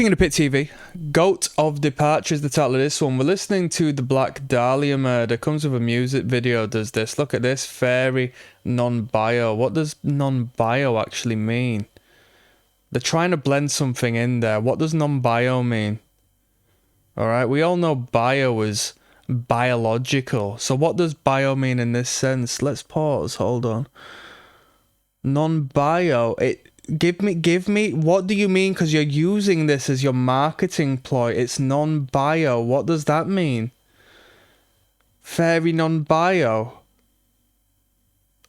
King of the Pit TV, Goat of Departure is the title of this one. We're listening to the Black Dahlia murder. Comes with a music video, does this. Look at this, fairy non-bio. What does non-bio actually mean? They're trying to blend something in there. What does non-bio mean? Alright, we all know bio is biological. So what does bio mean in this sense? Let's pause, hold on. Non-bio, Give me, what do you mean? Because you're using this as your marketing ploy. It's non-bio. What does that mean? Fairy non-bio.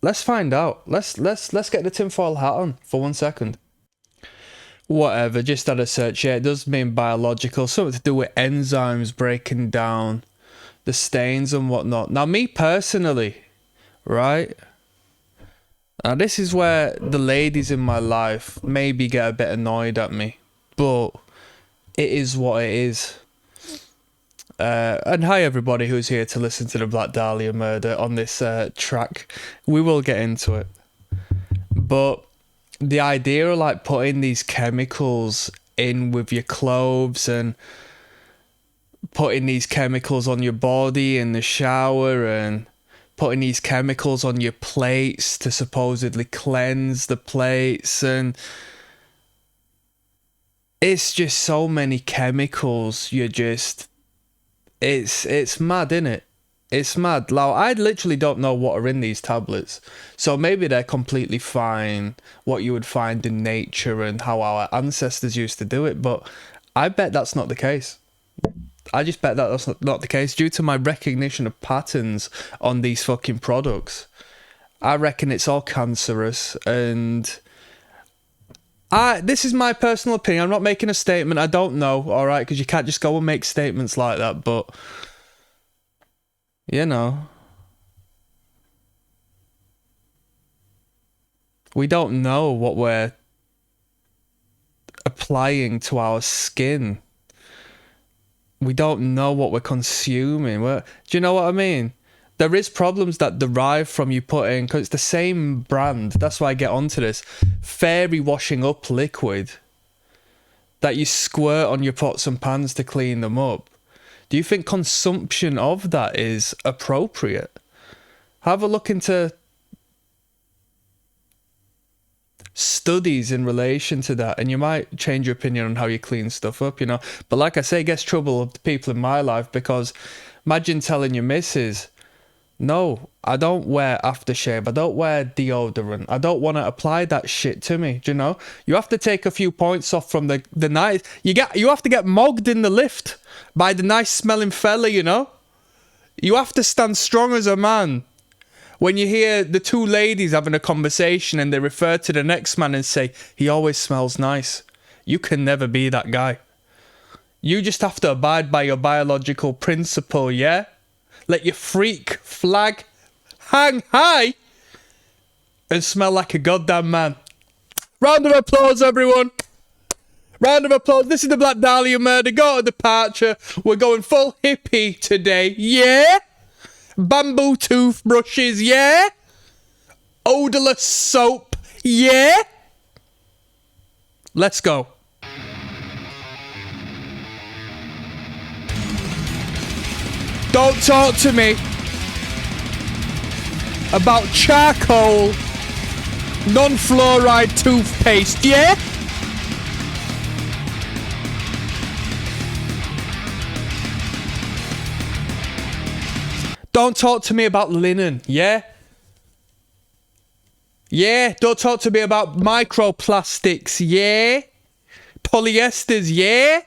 Let's find out. Let's get the tinfoil hat on for 1 second. Whatever, just had a search. Yeah, it does mean biological. Something to do with enzymes breaking down the stains and whatnot. Now, me personally, right? Now, this is where the ladies in my life maybe get a bit annoyed at me, but it is what it is. And hi everybody who's here to listen to the Black Dahlia murder on this track. We will get into it. But the idea of like putting these chemicals in with your clothes and putting these chemicals on your body in the shower and putting these chemicals on your plates to supposedly cleanse the plates, and it's just so many chemicals. You're just, it's mad, innit? It's mad. Now, I literally don't know what are in these tablets, so maybe they're completely fine, what you would find in nature and how our ancestors used to do it, but I bet that's not the case. I just bet that that's not the case due to my recognition of patterns on these fucking products. I reckon it's all cancerous, and this is my personal opinion. I'm not making a statement. I don't know, alright? Because you can't just go and make statements like that, but you know, we don't know what we're applying to our skin. We don't know what we're consuming. Do you know what I mean? There is problems that derive from you putting, because it's the same brand, that's why I get onto this, fairy washing up liquid that you squirt on your pots and pans to clean them up. Do you think consumption of that is appropriate? Have a look into studies in relation to that, and you might change your opinion on how you clean stuff up, you know. But like I say, it gets trouble with the people in my life, because imagine telling your missus, no, I don't wear aftershave, I don't wear deodorant, I don't want to apply that shit to me. Do you know? You have to take a few points off from the night. You have to get mogged in the lift by the nice smelling fella, you know. You have to stand strong as a man. When you hear the two ladies having a conversation and they refer to the next man and say, he always smells nice. You can never be that guy. You just have to abide by your biological principle, yeah? Let your freak flag hang high and smell like a goddamn man. Round of applause, everyone. Round of applause. This is the Black Dahlia murder. Go to departure. We're going full hippie today, yeah? Bamboo toothbrushes, yeah? Odorless soap, yeah? Let's go. Don't talk to me about charcoal, non-fluoride toothpaste, yeah? Don't talk to me about linen, yeah? Yeah, don't talk to me about microplastics, yeah? Polyesters, yeah?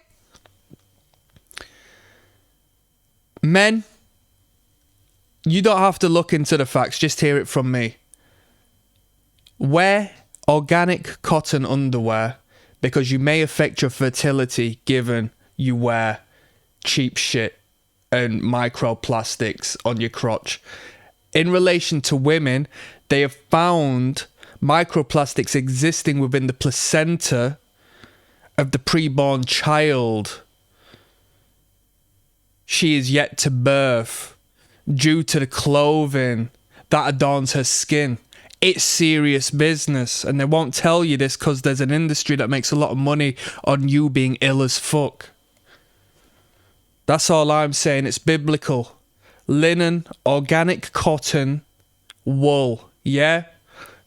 Men, you don't have to look into the facts, just hear it from me. Wear organic cotton underwear, because you may affect your fertility given you wear cheap shit and microplastics on your crotch. In relation to women, they have found microplastics existing within the placenta of the preborn child she is yet to birth due to the clothing that adorns her skin. It's serious business, and they won't tell you this because there's an industry that makes a lot of money on you being ill as fuck. That's all I'm saying. It's biblical. Linen, organic cotton, wool. Yeah?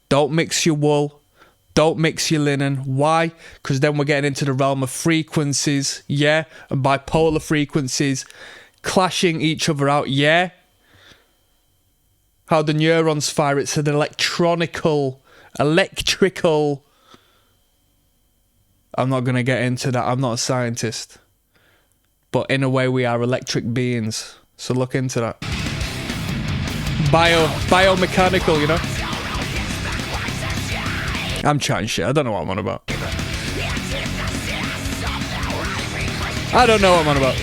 Don't mix your wool. Don't mix your linen. Why? Because then we're getting into the realm of frequencies. Yeah? And bipolar frequencies clashing each other out. Yeah? How the neurons fire. It's an electrical. I'm not going to get into that. I'm not a scientist. But in a way, we are electric beings. So look into that. Biomechanical, you know? I'm chatting shit. I don't know what I'm on about. I don't know what I'm on about.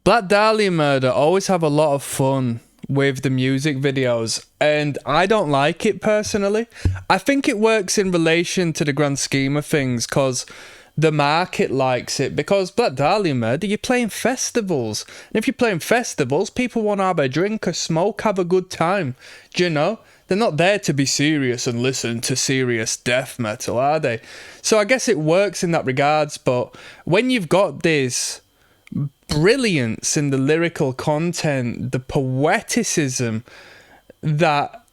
Black Dahlia Murder always have a lot of fun with the music videos, and I don't like it personally. I think it works in relation to the grand scheme of things because the market likes it, because Black Dahlia Murder, you're playing festivals, and if you're playing festivals, people want to have a drink, a smoke, have a good time. Do you know? They're not there to be serious and listen to serious death metal, are they? So I guess it works in that regards, but when you've got this brilliance in the lyrical content, the poeticism that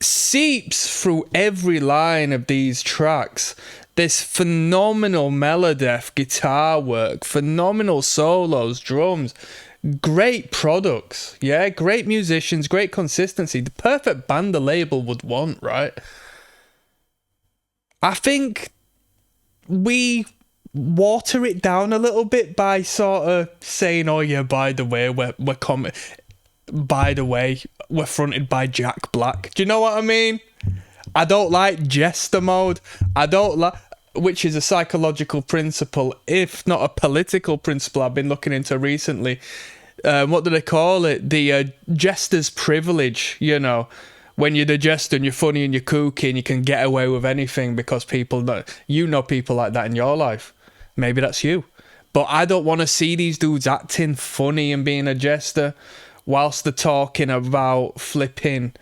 seeps through every line of these tracks, this phenomenal melodef guitar work, phenomenal solos, drums, great products, yeah, great musicians, great consistency, the perfect band the label would want, right? I think we water it down a little bit by sort of saying, oh yeah, by the way, we're fronted by Jack Black. Do you know what I mean? I don't like jester mode. I don't like, which is a psychological principle, if not a political principle I've been looking into recently. What do they call it? The jester's privilege, you know. When you're the jester and you're funny and you're kooky and you can get away with anything because people know, you know people like that in your life. Maybe that's you. But I don't want to see these dudes acting funny and being a jester whilst they're talking about flipping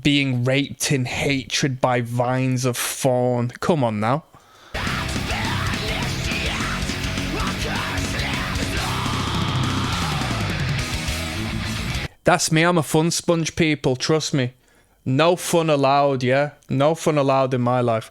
being raped in hatred by vines of thorn. Come on now. That's me. I'm a fun sponge, people. Trust me. No fun allowed, yeah? No fun allowed in my life.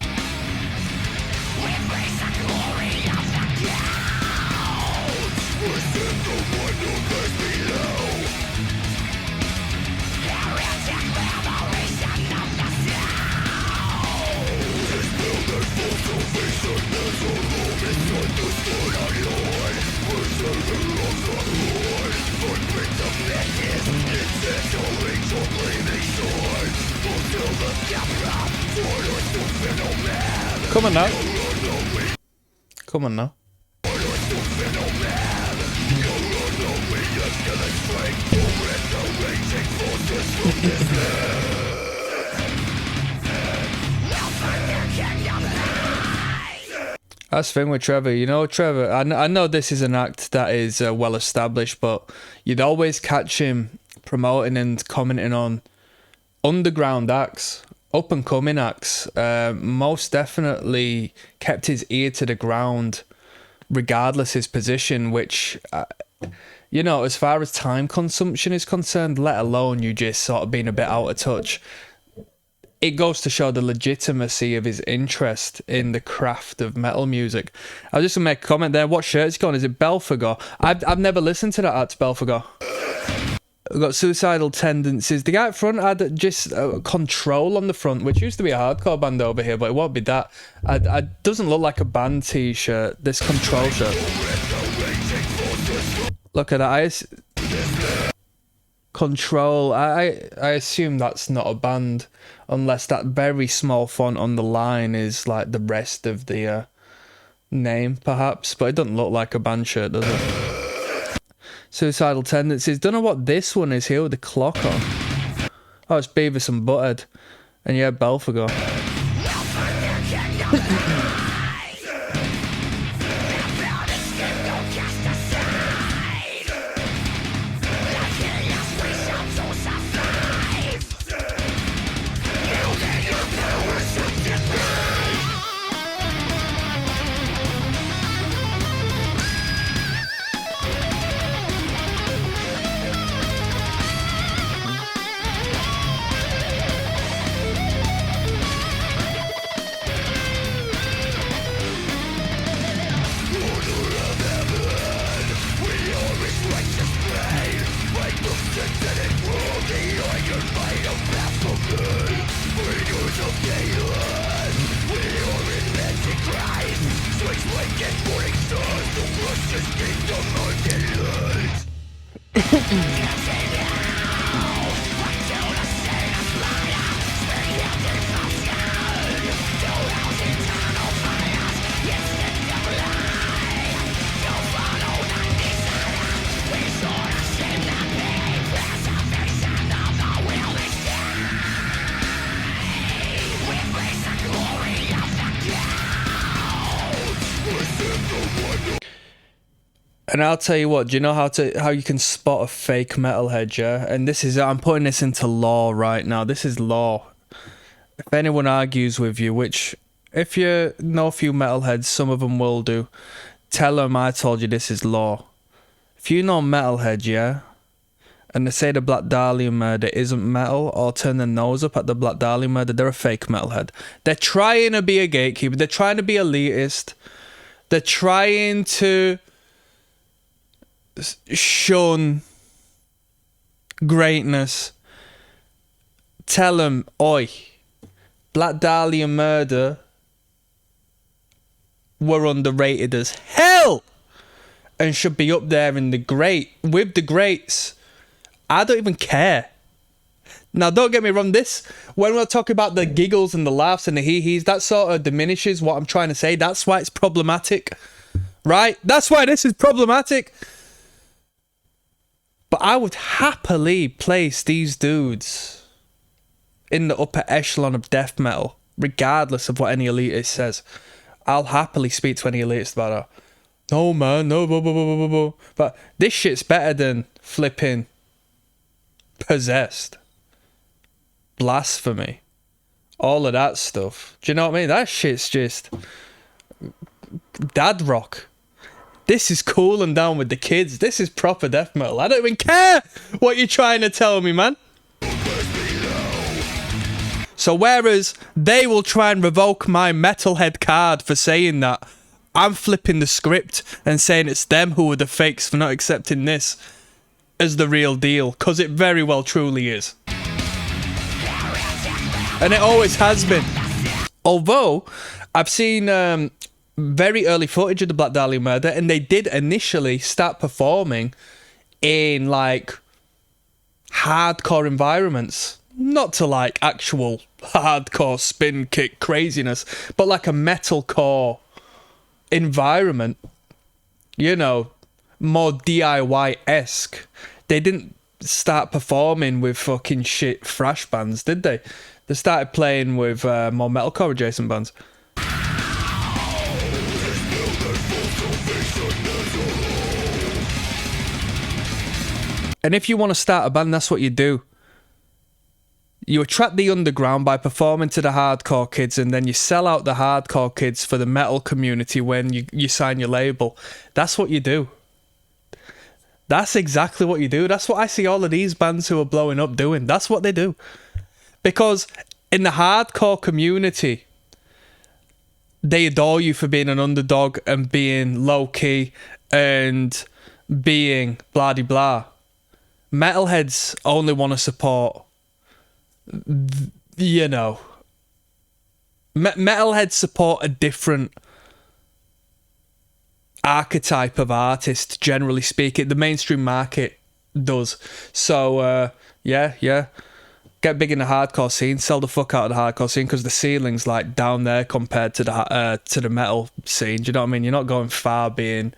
Come on now. Come on now. That's the thing with Trevor. You know, Trevor, I know this is an act that is well established, but you'd always catch him promoting and commenting on underground acts, up and coming acts. Most definitely kept his ear to the ground regardless his position, which you know, as far as time consumption is concerned, let alone you just sort of being a bit out of touch, it goes to show the legitimacy of his interest in the craft of metal music. I was just gonna make a comment there. What shirt is he got on? Is it Belphegor? I've never listened to that act, Belphegor. We've got Suicidal Tendencies. The guy at front had just Control on the front, which used to be a hardcore band over here, but it won't be that. It doesn't look like a band t-shirt, this Control shirt. Look at that. Control. I assume that's not a band, unless that very small font on the line is like the rest of the name, perhaps. But it doesn't look like a band shirt, does it? Suicidal Tendencies. Don't know what this one is here with the clock on. Oh, it's Beavis and Butthead. And yeah, Belphegor. And I'll tell you what, do you know how you can spot a fake metalhead, yeah? And this is, I'm putting this into law right now. This is law. If anyone argues with you, which, if you know a few metalheads, some of them will do, tell them I told you this is law. If you know metalhead, yeah, and they say the Black Dahlia murder isn't metal, or turn their nose up at the Black Dahlia murder, they're a fake metalhead. They're trying to be a gatekeeper. They're trying to be elitist. They're trying to shun greatness. Tell them, oi, Black Dahlia murder were underrated as hell and should be up there in with the greats. I don't even care. Now, don't get me wrong, when we're talking about the giggles and the laughs and the hee-hees, that sort of diminishes what I'm trying to say. That's why it's problematic, right? That's why this is problematic. But I would happily place these dudes in the upper echelon of death metal, regardless of what any elitist says. I'll happily speak to any elitist about that. No, man, no, blah, blah, blah, blah, blah. But this shit's better than flipping Possessed, Blasphemy, all of that stuff. Do you know what I mean? That shit's just dad rock. This is cool and down with the kids. This is proper death metal. I don't even care what you're trying to tell me, man. So whereas they will try and revoke my metalhead card for saying that, I'm flipping the script and saying it's them who are the fakes for not accepting this as the real deal, because it very well truly is. And it always has been. Although, I've seen very early footage of the Black Dahlia murder, and they did initially start performing in, like, hardcore environments. Not to, like, actual hardcore spin kick craziness, but like a metalcore environment. You know, more DIY-esque. They didn't start performing with fucking shit thrash bands, did they? They started playing with more metalcore adjacent bands. And if you want to start a band, that's what you do. You attract the underground by performing to the hardcore kids, and then you sell out the hardcore kids for the metal community when you sign your label. That's what you do. That's exactly what you do. That's what I see all of these bands who are blowing up doing. That's what they do. Because in the hardcore community, they adore you for being an underdog and being low-key and being blah-de-blah. Metalheads only want to support, you know, metalheads support a different archetype of artist, generally speaking. The mainstream market does. So, yeah. Get big in the hardcore scene, sell the fuck out of the hardcore scene, because the ceiling's like down there compared to the metal scene. Do you know what I mean? You're not going far being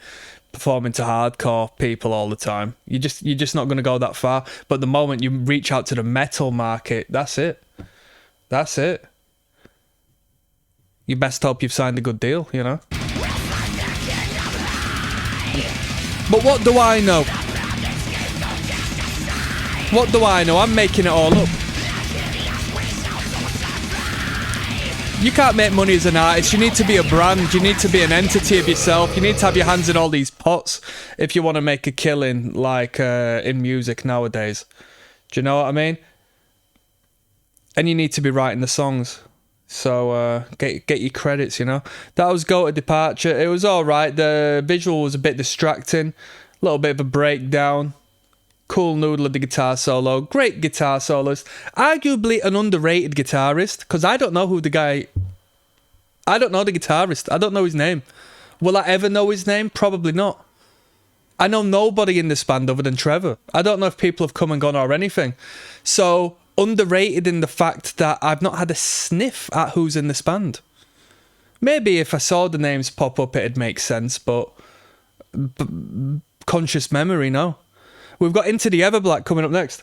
performing to hardcore people all the time. You're just not going to go that far. But the moment you reach out to the metal market, that's it. You best hope you've signed a good deal, you know. But what do I know? What do I know? I'm making it all up. You can't make money as an artist. You need to be a brand. You need to be an entity of yourself. You need to have your hands in all these pots if you want to make a killing, like in music nowadays. Do you know what I mean? And you need to be writing the songs. So get your credits, you know. That was Go to Departure. It was all right. The visual was a bit distracting. A little bit of a breakdown. Cool noodle of the guitar solo. Great guitar soloist. Arguably an underrated guitarist, because I don't know who the guy... I don't know the guitarist. I don't know his name. Will I ever know his name? Probably not. I know nobody in this band other than Trevor. I don't know if people have come and gone or anything. So, underrated in the fact that I've not had a sniff at who's in this band. Maybe if I saw the names pop up, it'd make sense, but conscious memory, no. We've got Into the Everblack coming up next.